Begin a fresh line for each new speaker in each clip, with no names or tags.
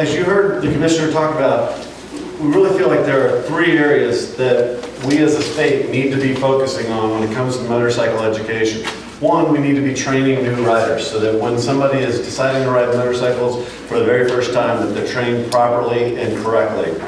as you heard the commissioner talk about, we really feel like there are 3 areas that we as a state need to be focusing on when it comes to motorcycle education. 1, we need to be training new riders so that when somebody is deciding to ride motorcycles for the very first time, that they're trained properly and correctly.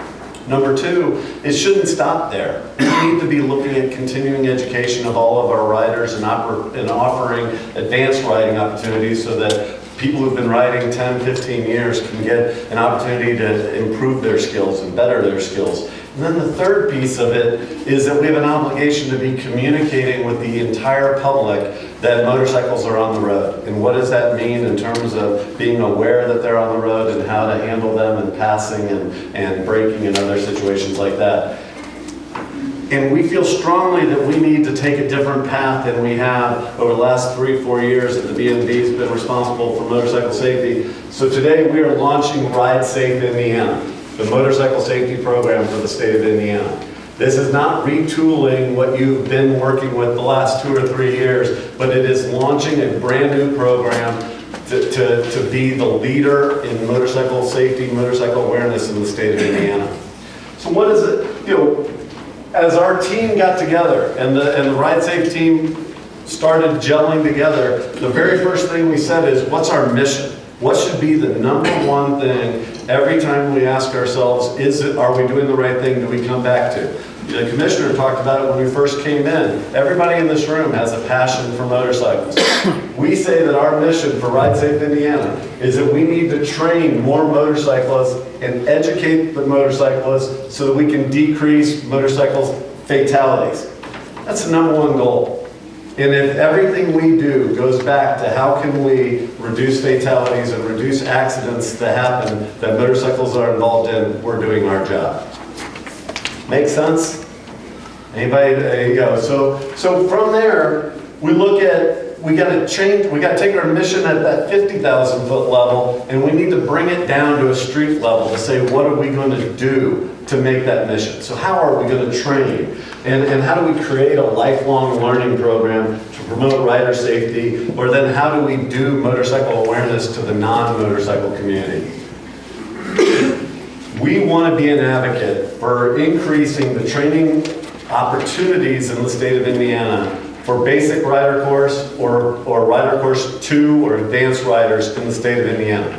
Number 2, it shouldn't stop there. We need to be looking at continuing education of all of our riders and offering advanced riding opportunities so that people who've been riding 10, 15 years can get an opportunity to improve their skills and better their skills. And then the third piece of it is that we have an obligation to be communicating with the entire public that motorcycles are on the road. And what does that mean in terms of being aware that they're on the road and how to handle them and passing and braking and other situations like that. And we feel strongly that we need to take a different path than we have over the last 3-4 years that the BMV's been responsible for motorcycle safety. So today we are launching Ride Safe Indiana, the motorcycle safety program for the state of Indiana. This is not retooling what you've been working with the last 2 or 3 years, but it is launching a brand new program to be the leader in motorcycle safety, motorcycle awareness in the state of Indiana. So what is it, as our team got together and the Ride Safe team started gelling together, the very first thing we said is, what's our mission? What should be the number one thing every time we ask ourselves, are we doing the right thing, do we come back to? The commissioner talked about it when we first came in. Everybody in this room has a passion for motorcycles. We say that our mission for Ride Safe Indiana is that we need to train more motorcyclists and educate the motorcyclists so that we can decrease motorcycle fatalities. That's the number one goal. And if everything we do goes back to how can we reduce fatalities and reduce accidents that happen that motorcycles are involved in, we're doing our job. Make sense? Anybody? There you go. So from there, we look at, we got to take our mission at that 50,000 foot level, and we need to bring it down to a street level to say, what are we going to do to make that mission? So how are we going to train? And how do we create a lifelong learning program to promote rider safety? Or then how do we do motorcycle awareness to the non-motorcycle community? We want to be an advocate for increasing the training opportunities in the state of Indiana for basic rider course or rider course 2 or advanced riders in the state of Indiana.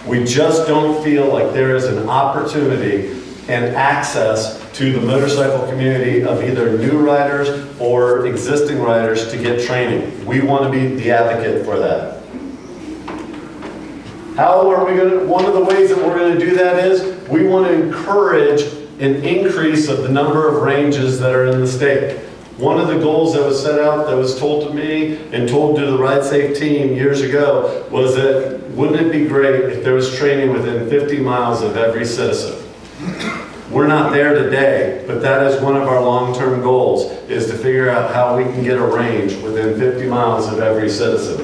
We just don't feel like there is an opportunity and access to the motorcycle community of either new riders or existing riders to get training. We want to be the advocate for that. How are we going to, one of the ways that we're going to do that is we want to encourage an increase of the number of ranges that are in the state. One of the goals that was set out, that was told to me and told to the Ride Safe team years ago, was that wouldn't it be great if there was training within 50 miles of every citizen? We're not there today, but that is one of our long-term goals, is to figure out how we can get a range within 50 miles of every citizen.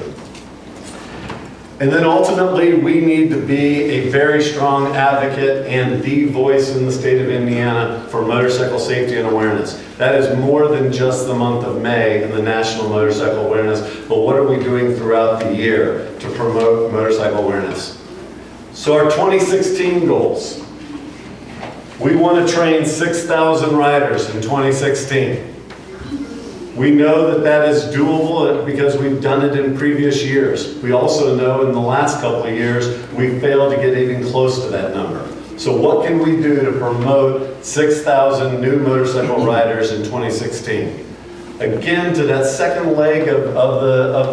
And then ultimately, we need to be a very strong advocate and the voice in the state of Indiana for motorcycle safety and awareness. That is more than just the month of May and the National Motorcycle Awareness, but what are we doing throughout the year to promote motorcycle awareness? So our 2016 goals. We want to train 6,000 riders in 2016. We know that that is doable because we've done it in previous years. We also know in the last couple of years, we failed to get even close to that number. So what can we do to promote 6,000 new motorcycle riders in 2016? Again, to that second leg of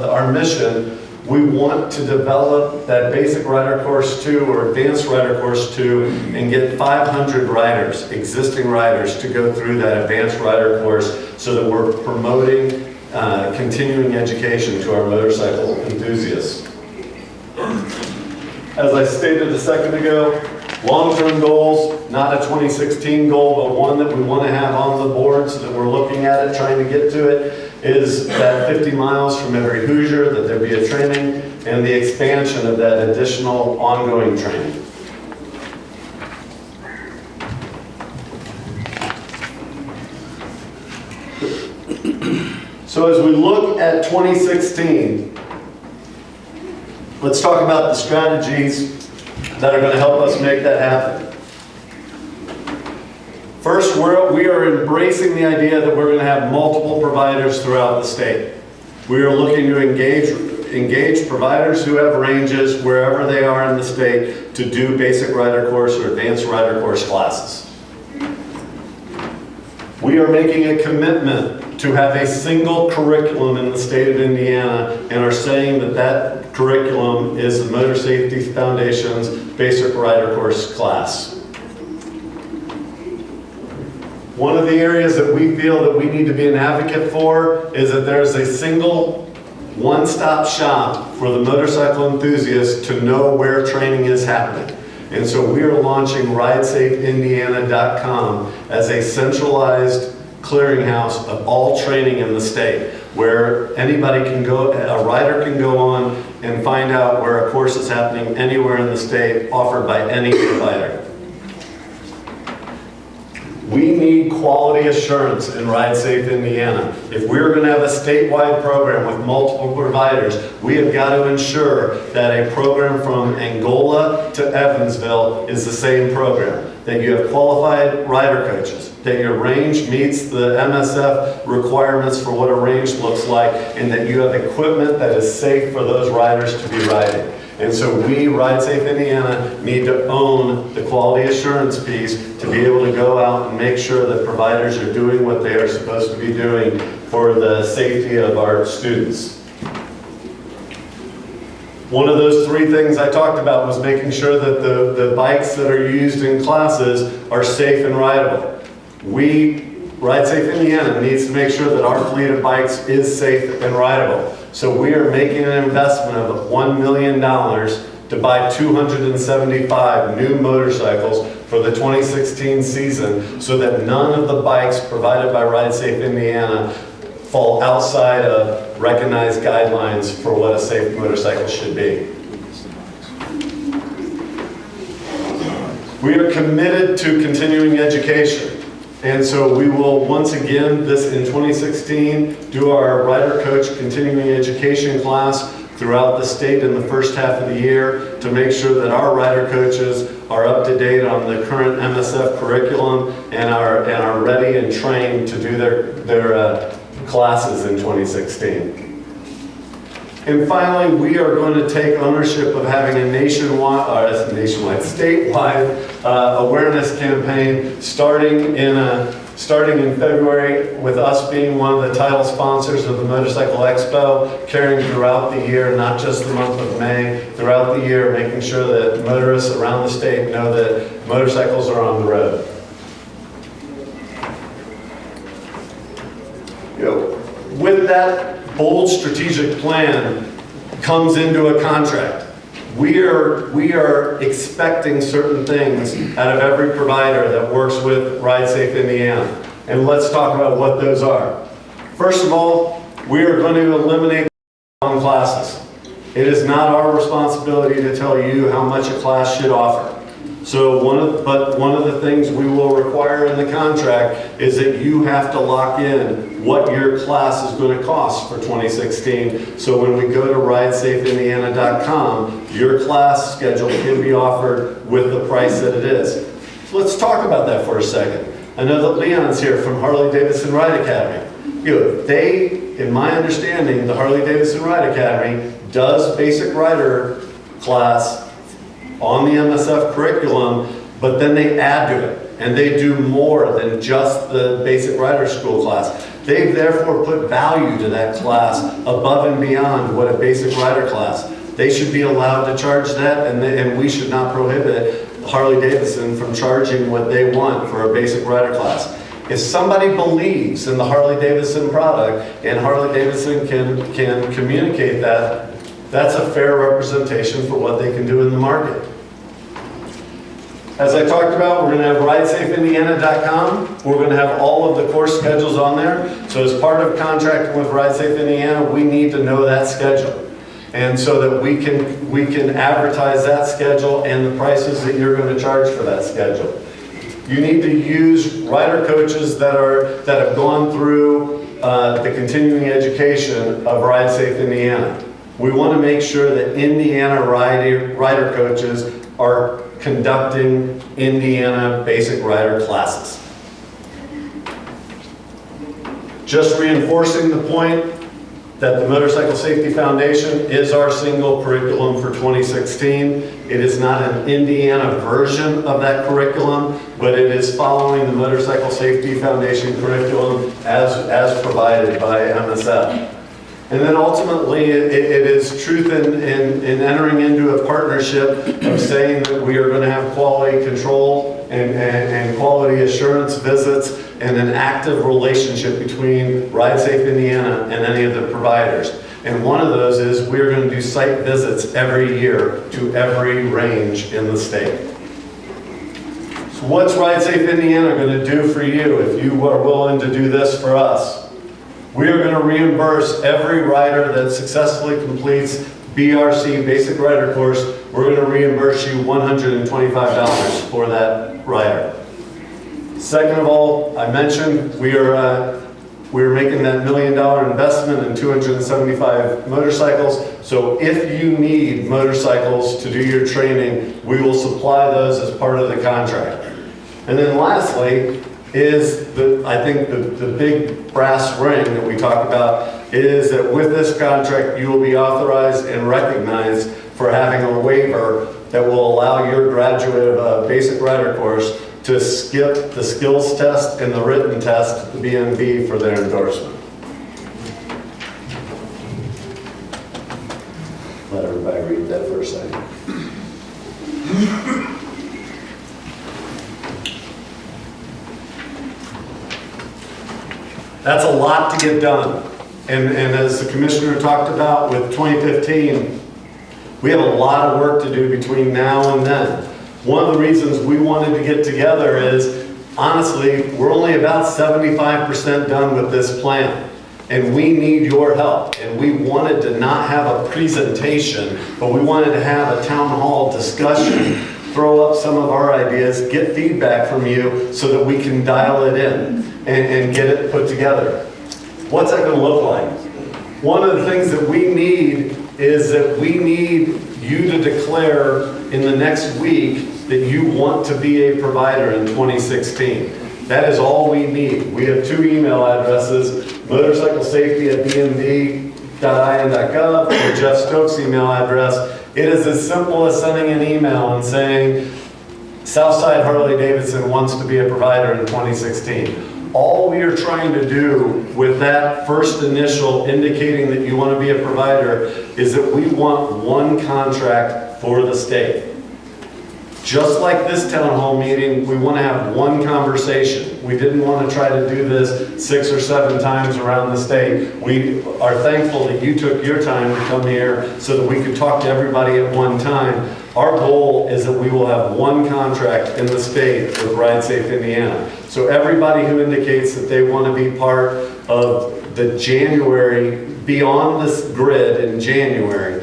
our mission, we want to develop that basic rider course 2 or advanced rider course 2 and get 500 riders, existing riders, to go through that advanced rider course so that we're promoting continuing education to our motorcycle enthusiasts. As I stated a second ago, long-term goals, not a 2016 goal, but one that we want to have on the board so that we're looking at it, trying to get to it, is that 50 miles from every Hoosier, that there be a training, and the expansion of that additional ongoing training. So as we look at 2016, let's talk about the strategies that are going to help us make that happen. First, we are embracing the idea that we're going to have multiple providers throughout the state. We are looking to engage providers who have ranges wherever they are in the state to do basic rider course or advanced rider course classes. We are making a commitment to have a single curriculum in the state of Indiana and are saying that that curriculum is the Motor Safety Foundation's basic rider course class. One of the areas that we feel that we need to be an advocate for is that there's a single one-stop shop for the motorcycle enthusiast to know where training is happening. And so we are launching RideSafeIndiana.com as a centralized clearinghouse of all training in the state, where anybody can go, a rider can go on and find out where a course is happening anywhere in the state offered by any provider. We need quality assurance in Ride Safe Indiana. If we're going to have a statewide program with multiple providers, we have got to ensure that a program from Angola to Evansville is the same program, that you have qualified rider coaches, that your range meets the MSF requirements for what a range looks like, and that you have equipment that is safe for those riders to be riding. And so we, Ride Safe Indiana, need to own the quality assurance piece to be able to go out and make sure that providers are doing what they are supposed to be doing for the safety of our students. One of those three things I talked about was making sure that the bikes that are used in classes are safe and rideable. Ride Safe Indiana needs to make sure that our fleet of bikes is safe and rideable. So we are making an investment of $1 million to buy 275 new motorcycles for the 2016 season so that none of the bikes provided by Ride Safe Indiana fall outside of recognized guidelines for what a safe motorcycle should be. We are committed to continuing education. And so we will once again, in 2016, do our rider coach continuing education class throughout the state in the first half of the year to make sure that our rider coaches are up to date on the current MSF curriculum and are ready and trained to do their classes in 2016. And finally, we are going to take ownership of having a statewide awareness campaign starting in February, with us being one of the title sponsors of the Motorcycle Expo, carrying throughout the year, not just the month of May, throughout the year, making sure that motorists around the state know that motorcycles are on the road. With that bold strategic plan comes into a contract. We are expecting certain things out of every provider that works with Ride Safe Indiana. And let's talk about what those are. First of all, we are going to eliminate online classes. It is not our responsibility to tell you how much a class should offer. So one of the things we will require in the contract is that you have to lock in what your class is going to cost for 2016. So when we go to RideSafeIndiana.com, your class schedule can be offered with the price that it is. So let's talk about that for a second. I know that Leon's here from Harley-Davidson Ride Academy. In my understanding, the Harley-Davidson Ride Academy does basic rider class on the MSF curriculum, but then they add to it, and they do more than just the basic rider school class. They've therefore put value to that class above and beyond what a basic rider class. They should be allowed to charge that, and we should not prohibit Harley-Davidson from charging what they want for a basic rider class. If somebody believes in the Harley-Davidson product and Harley-Davidson can communicate that, that's a fair representation for what they can do in the market. As I talked about, we're going to have RideSafeIndiana.com. We're going to have all of the course schedules on there. So as part of contracting with Ride Safe Indiana, we need to know that schedule. And so that we can advertise that schedule and the prices that you're going to charge for that schedule. You need to use rider coaches that have gone through the continuing education of Ride Safe Indiana. We want to make sure that Indiana rider coaches are conducting Indiana basic rider classes. Just reinforcing the point that the Motorcycle Safety Foundation is our single curriculum for 2016. It is not an Indiana version of that curriculum, but it is following the Motorcycle Safety Foundation curriculum as provided by MSF. And then ultimately, it is truth in entering into a partnership of saying that we are going to have quality control and quality assurance visits and an active relationship between Ride Safe Indiana and any of the providers. And one of those is we're going to do site visits every year to every range in the state. So what's Ride Safe Indiana going to do for you if you are willing to do this for us? We are going to reimburse every rider that successfully completes BRC, Basic Rider Course. We're going to reimburse you $125 for that rider. Second of all, I mentioned we're making that $1 million investment in 275 motorcycles. So if you need motorcycles to do your training, we will supply those as part of the contract. And then lastly, is I think the big brass ring that we talk about is that with this contract you will be authorized and recognized for having a waiver that will allow your graduate of a basic rider course to skip the skills test and the written test at the BMV for their endorsement. Let everybody read that for a second. That's a lot to get done. And as the commissioner talked about with 2015, we have a lot of work to do between now and then. One of the reasons we wanted to get together is, honestly, we're only about 75% done with this plan. And we need your help. And we wanted to not have a presentation, but we wanted to have a town hall discussion, throw up some of our ideas, get feedback from you so that we can dial it in and get it put together. What's that going to look like? One of the things that we need is that we need you to declare in the next week that you want to be a provider in 2016. That is all we need. We have two email addresses, motorcyclesafety@bmv.in.gov or Jeff Stokes' email address. It is as simple as sending an email and saying, Southside Harley-Davidson wants to be a provider in 2016. All we are trying to do with that first initial indicating that you want to be a provider is that we want one contract for the state. Just like this town hall meeting, we want to have one conversation. We didn't want to try to do this 6 or 7 times around the state. We are thankful that you took your time to come here so that we could talk to everybody at one time. Our goal is that we will have one contract in the state with Ride Safe Indiana. So everybody who indicates that they want to be part of the January, beyond this grid in January,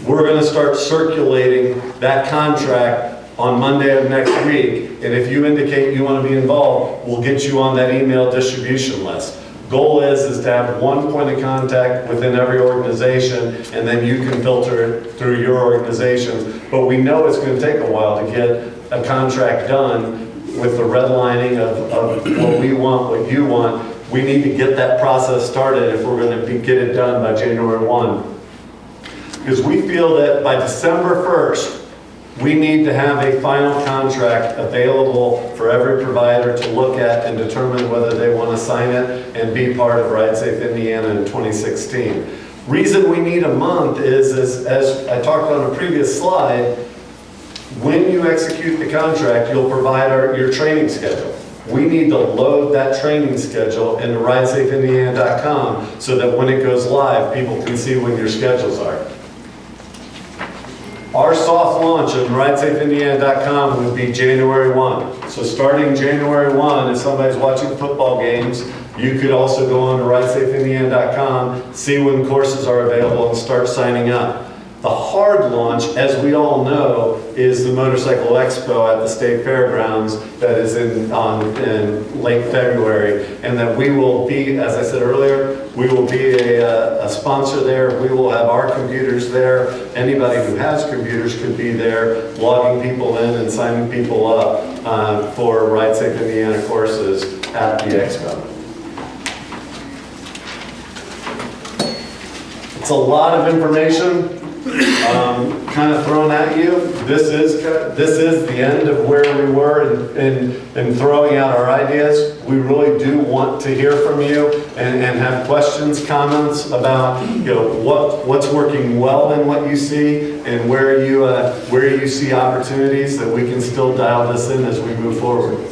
we're going to start circulating that contract on Monday of next week, and if you indicate you want to be involved, we'll get you on that email distribution list. Goal is to have one point of contact within every organization, and then you can filter it through your organizations. But we know it's going to take a while to get a contract done with the redlining of what we want, what you want. We need to get that process started if we're going to get it done by January 1. Because we feel that by December 1st, we need to have a final contract available for every provider to look at and determine whether they want to sign it and be part of Ride Safe Indiana in 2016. Reason we need a month is, as I talked on a previous slide, when you execute the contract, you'll provide your training schedule. We need to load that training schedule into ridesafeindiana.com so that when it goes live, people can see when your schedules are. Our soft launch on ridesafeindiana.com would be January 1. So starting January 1, if somebody's watching football games, you could also go on to ridesafeindiana.com, see when courses are available, and start signing up. The hard launch, as we all know, is the Motorcycle Expo at the State Fairgrounds that is in late February, and that we will be, as I said earlier, we will be a sponsor there. We will have our computers there. Anybody who has computers could be there, logging people in and signing people up for Ride Safe Indiana courses at the Expo. It's a lot of information kind of thrown at you. This is the end of where we were in throwing out our ideas. We really do want to hear from you and have questions, comments about what's working well in what you see and where you see opportunities that we can still dial this in as we move forward.